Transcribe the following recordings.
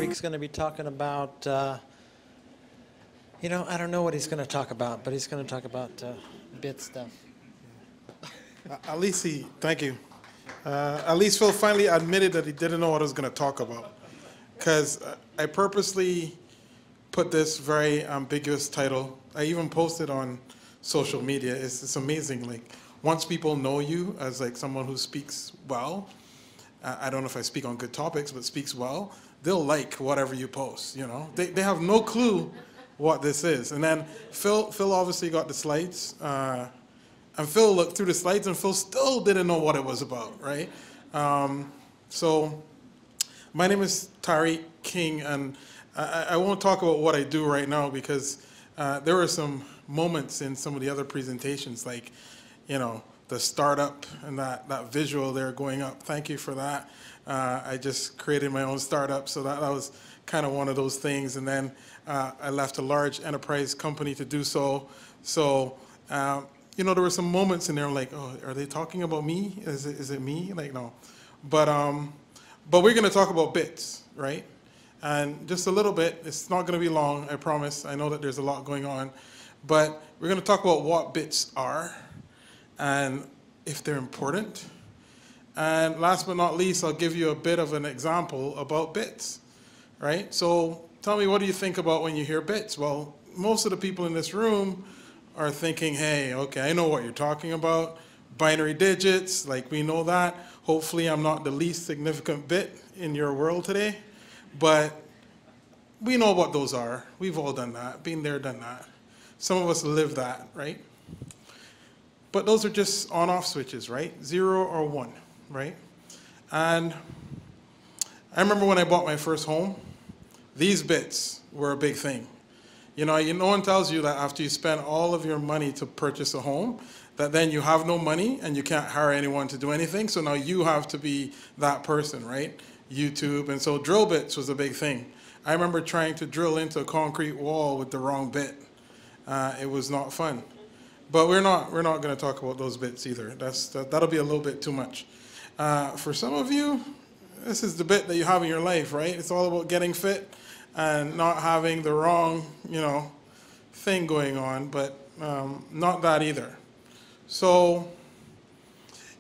Tariq's going to be talking about, you know, I don't know what he's going to talk about, but he's going to talk about bit stuff. At least thank you. At least Phil finally admitted that he didn't know what I was going to talk about. Because I purposely put this very ambiguous title. I even posted on social media. It's amazing. Like, once people know you as like someone who speaks well, I don't know if I speak on good topics, but speaks well, they'll like whatever you post, you know. They have no clue what this is. And then Phil obviously got the slides. And Phil looked through the slides, and Phil still didn't know what it was about, right? So my name is Tariq King, and I won't talk about what I do right now because there were some moments in some of the other presentations, like, you know, the startup and that visual there going up. Thank you for that. I just created my own startup, so that was kind of one of those things. And then I left a large enterprise company to do so. So, you know, there were some moments in there like, oh, are they talking about me? Is it me? Like, no. But we're going to talk about bits, right? And just a little bit. It's not going to be long, I promise. I know that there's a lot going on. But we're going to talk about what bits are and if they're important. And last but not least, I'll give you a bit of an example about bits, right? So tell me, what do you think about when you hear bits? Well, most of the people in this room are thinking, hey, okay, I know what you're talking about. Binary digits, like we know that. Hopefully I'm not the least significant bit in your world today, but we know what those are. We've all done that, been there, done that. Some of us live that, right? But those are just on-off switches, right? 0 or 1, right? And I remember when I bought my first home, these bits were a big thing. You know, no one tells you that after you spend all of your money to purchase a home, that then you have no money and you can't hire anyone to do anything. So now you have to be that person, right? YouTube. And so drill bits was a big thing. I remember trying to drill into a concrete wall with the wrong bit. It was not fun. But we're not going to talk about those bits either. That'll be a little bit too much. For some of you, this is the bit that you have in your life, right? It's all about getting fit and not having the wrong, you know, thing going on, but not that either. So,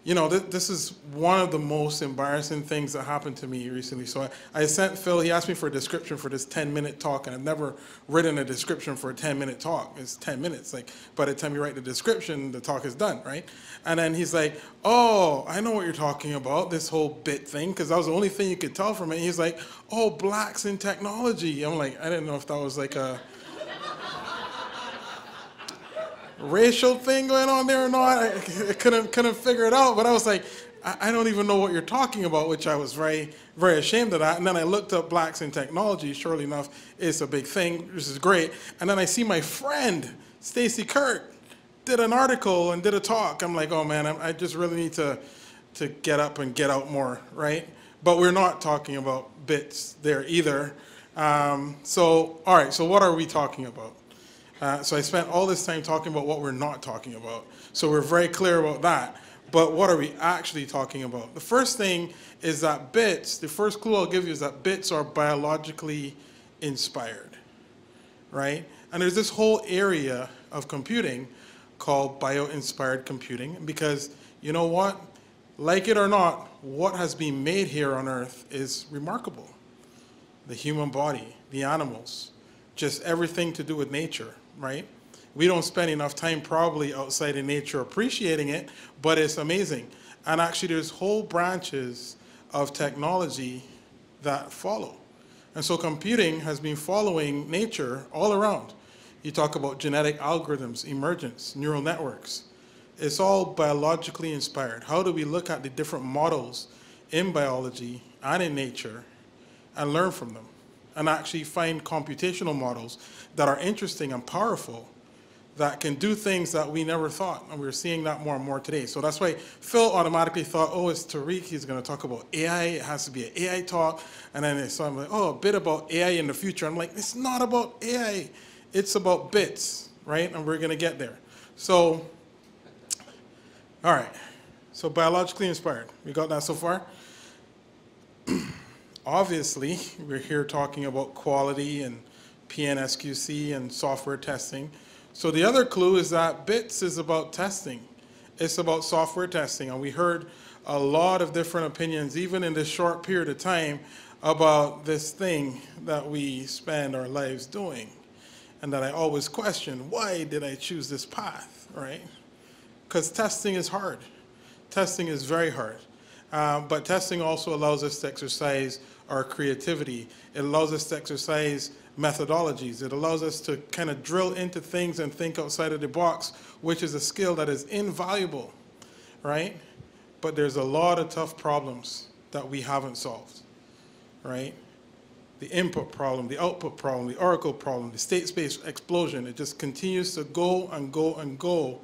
you know, this is one of the most embarrassing things that happened to me recently. So I sent Phil, he asked me for a description for this 10-minute talk, and I've never written a description for a 10-minute talk. It's 10 minutes. Like, by the time you write the description, the talk is done, right? And then he's like, oh, I know what you're talking about, this whole bit thing, because that was the only thing you could tell from it. And he's like, oh, blacks in technology. I'm like, I didn't know if that was like a racial thing going on there or not. I couldn't figure it out, but I was like, I don't even know what you're talking about, which I was very, very ashamed of that. And then I looked up blacks in technology. Surely enough, it's a big thing, which is great. And then I see my friend, Stacy Kirk, did an article and did a talk. I'm like, oh man, I just really need to get up and get out more, right? But we're not talking about bits there either. So, all right, so what are we talking about? So I spent all this time talking about what we're not talking about. So we're very clear about that. But what are we actually talking about? The first thing is that bits, the first clue I'll give you is that bits are biologically inspired, right? And there's this whole area of computing called bioinspired computing, because you know what? Like it or not, what has been made here on Earth is remarkable. The human body, the animals, just everything to do with nature, right? We don't spend enough time probably outside in nature appreciating it, but it's amazing. And actually there's whole branches of technology that follow. And so computing has been following nature all around. You talk about genetic algorithms, emergence, neural networks. It's all biologically inspired. How do we look at the different models in biology and in nature and learn from them? And actually find computational models that are interesting and powerful that can do things that we never thought. And we're seeing that more and more today. So that's why Phil automatically thought, oh, it's Tariq, he's going to talk about AI. It has to be an AI talk. And then so I'm like, oh, a bit about AI in the future. I'm like, it's not about AI. It's about bits, right? And we're going to get there. So, all right. So biologically inspired. We got that so far? obviously, we're here talking about quality and PNSQC and software testing. So the other clue is that BITS is about testing. It's about software testing. And we heard a lot of different opinions, even in this short period of time, about this thing that we spend our lives doing. And that I always question, why did I choose this path, right? Because testing is hard. Testing is very hard. But testing also allows us to exercise our creativity. It allows us to exercise methodologies. It allows us to kind of drill into things and think outside of the box, which is a skill that is invaluable, right? But there's a lot of tough problems that we haven't solved, right? The input problem, the output problem, the oracle problem, the state space explosion. It just continues to go and go and go,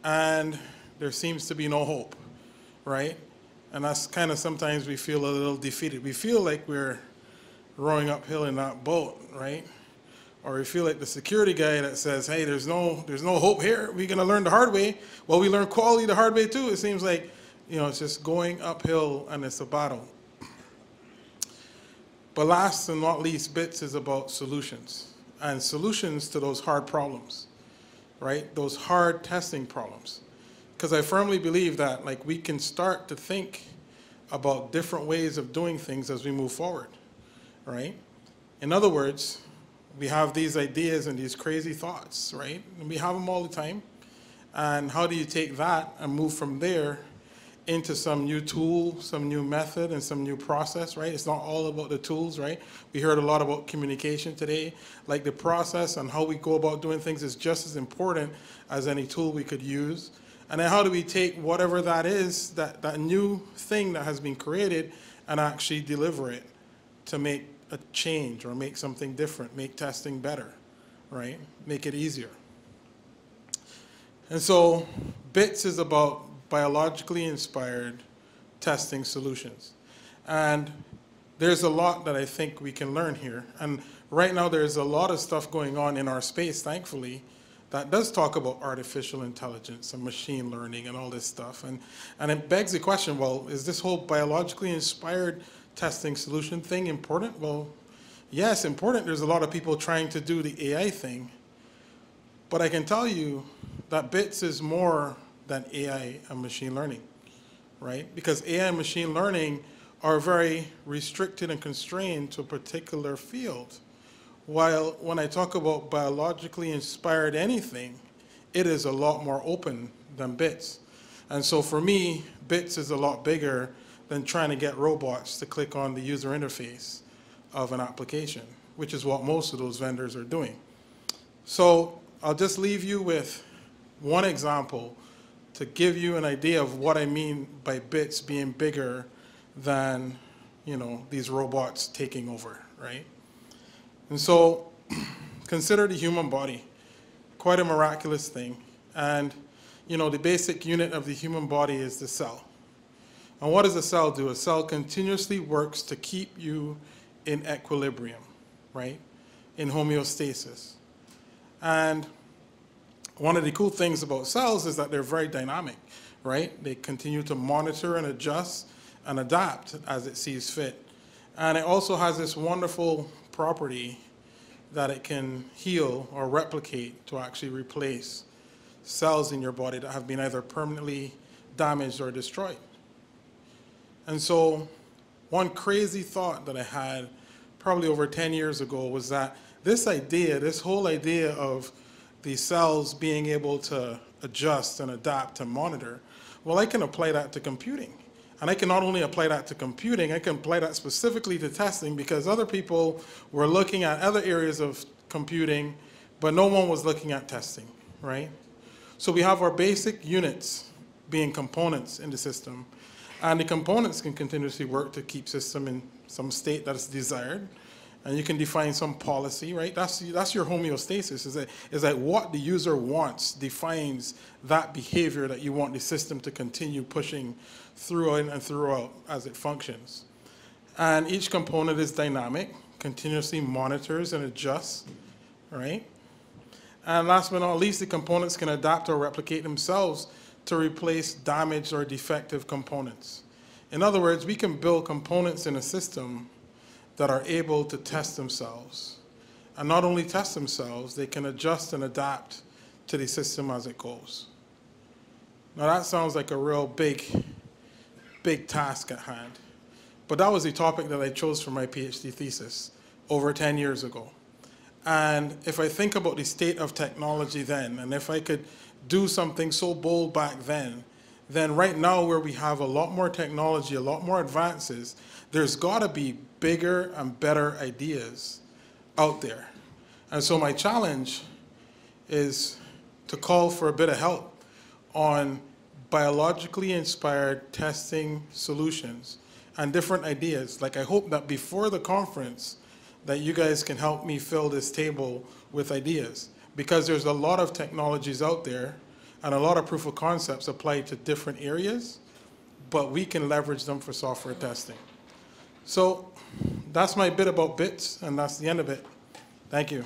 and there seems to be no hope, right? And that's kind of sometimes we feel a little defeated. We feel like we're rowing uphill in that boat, right? Or we feel like the security guy that says, hey, there's no hope here. We're going to learn the hard way. Well, we learn quality the hard way too. It seems like, you know, it's just going uphill and it's a battle. But last and not least, BITS is about solutions, and solutions to those hard problems, right? Those hard testing problems. Because I firmly believe that, like, we can start to think about different ways of doing things as we move forward, right? In other words, we have these ideas and these crazy thoughts, right? And we have them all the time. And how do you take that and move from there into some new tool, some new method, and some new process, right? It's not all about the tools, right? We heard a lot about communication today. Like, the process and how we go about doing things is just as important as any tool we could use. And then how do we take whatever that is, that new thing that has been created, and actually deliver it to make a change or make something different, make testing better, right? Make it easier. And so BITS is about biologically inspired testing solutions. And there's a lot that I think we can learn here. And right now there's a lot of stuff going on in our space, thankfully, that does talk about artificial intelligence and machine learning and all this stuff. And it begs the question, well, is this whole biologically inspired testing solution thing important? Well, yes, important. There's a lot of people trying to do the AI thing. But I can tell you that BITS is more than AI and machine learning, right? Because AI and machine learning are very restricted and constrained to a particular field. While when I talk about biologically inspired anything, it is a lot more open than BITS. And so for me, BITS is a lot bigger than trying to get robots to click on the user interface of an application, which is what most of those vendors are doing. So I'll just leave you with one example to give you an idea of what I mean by BITS being bigger than, you know, these robots taking over, right? And so consider the human body, quite a miraculous thing. And, you know, the basic unit of the human body is the cell. And what does a cell do? A cell continuously works to keep you in equilibrium, right? In homeostasis. And one of the cool things about cells is that they're very dynamic, right? They continue to monitor and adjust and adapt as it sees fit. And it also has this wonderful property that it can heal or replicate to actually replace cells in your body that have been either permanently damaged or destroyed. And so one crazy thought that I had probably over 10 years ago was that this idea, this whole idea of the cells being able to adjust and adapt and monitor, well, I can apply that to computing. And I can not only apply that to computing, I can apply that specifically to testing, because other people were looking at other areas of computing, but no one was looking at testing, right? So we have our basic units being components in the system, and the components can continuously work to keep system in some state that is desired. And you can define some policy, right? That's your homeostasis, is that what the user wants defines that behavior that you want the system to continue pushing through and throughout as it functions. And each component is dynamic, continuously monitors and adjusts, right? And last but not least, the components can adapt or replicate themselves to replace damaged or defective components. In other words, we can build components in a system that are able to test themselves. And not only test themselves, they can adjust and adapt to the system as it goes. Now that sounds like a real big task at hand. But that was the topic that I chose for my PhD thesis over 10 years ago. And if I think about the state of technology then, and if I could do something so bold back then right now where we have a lot more technology, a lot more advances, there's gotta be bigger and better ideas out there. And so my challenge is to call for a bit of help on biologically inspired testing solutions and different ideas. Like, I hope that before the conference that you guys can help me fill this table with ideas, because there's a lot of technologies out there and a lot of proof of concepts applied to different areas, but we can leverage them for software testing. So that's my bit about bits, and that's the end of it. Thank you.